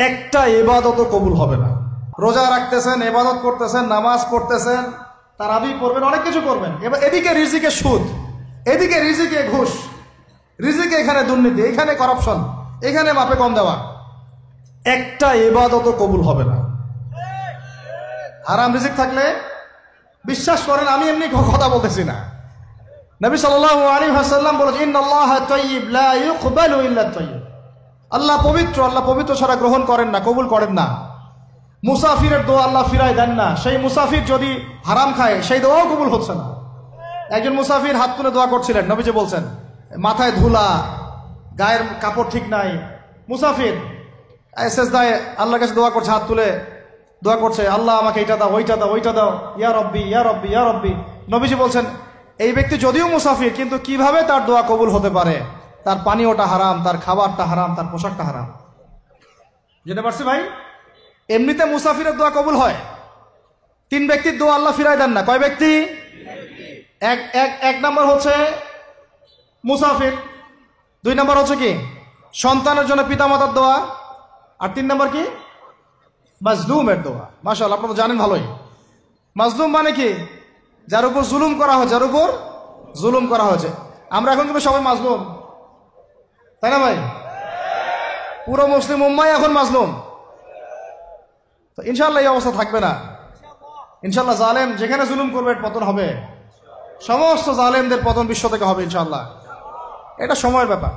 একটা ইবাদতও কবুল হবে না। রোজা রাখতেছেন, ইবাদত করতেছেন, নামাজ পড়তেছেন, তারাবি পড়বেন, অনেক কিছু করবেন, এবার এদিকে রিজিকে সুদ, এদিকে রিজিকে ঘুষ, রিজিকে এখানে দুর্নীতি, এখানে করাপশন, এখানে মাপে কম দেওয়া, একটা ইবাদতও কবুল হবে না। হারাম রিজিক থাকলে বিশ্বাস করেন, আমি এমনি কথা বলতেছি না, নবী সাল্লাল্লাহু আলাইহি ওয়াসাল্লাম বলেছেন, ইন্নাল্লাহা তাইয়্যিব লা ইউকবালু ইল্লা তাইয়্যিব। আল্লাহ পবিত্র, আল্লাহ পবিত্র ছাড়া গ্রহণ করেন না, কবুল করেন না। মুসাফিরের দোয়া আল্লাহ ফিরায় দেন না, সেই মুসাফির যদি হারাম খায় সেই দোয়াও কবুল হচ্ছে না। একজন মুসাফির হাত তুলে দোয়া করছিলেন, নবীজি বলছেন, মাথায় ধুলা, গায়ের কাপড় ঠিক নাই, মুসাফির সেজদায় আল্লাহর কাছে দোয়া করছে, হাত তুলে দোয়া করছে, আল্লাহ আমাকে এইটা দাও, ওইটা দাও, ওইটা দাও, ইয়া রব্বি ইয়া রব্বি ইয়া রব্বি। নবীজি বলছেন, এই ব্যক্তি যদিও মুসাফির, কিন্তু কিভাবে তার দোয়া কবুল হতে পারে? তার পানীয়টা হারাম, তার খাবারটা হারাম, তার পোশাকটা হারাম। যেতে পারছি ভাই? এমনিতে মুসাফিরের দোয়া কবুল হয়, তিন ব্যক্তির দোয়া আল্লাহ ফিরায় দেন না। কয় ব্যক্তি? এক নম্বর হচ্ছে মুসাফির, দুই নম্বর হচ্ছে কি সন্তানের জন্য পিতামাতার দোয়া, আর তিন নম্বর কি মাজলুমের দোয়া। মাশাআল্লাহ, আপনারা তো জানেন ভালোই। মাজলুম মানে কি? যার উপর জুলুম করা হয়, যার উপর জুলুম করা হয়েছে। আমরা এখন কিন্তু সবাই মাজলুম, তাই না ভাই? পুরো মুসলিম উম্মাহ এখন মাজলুম। তো ইনশাআল্লাহ এই অবস্থা থাকবে না। ইনশাআল্লাহ জালেম যেখানে জুলুম করবে পতন হবে, সমস্ত জালেমদের পতন বিশ্ব থেকে হবে ইনশাআল্লাহ। এটা সময়ের ব্যাপার।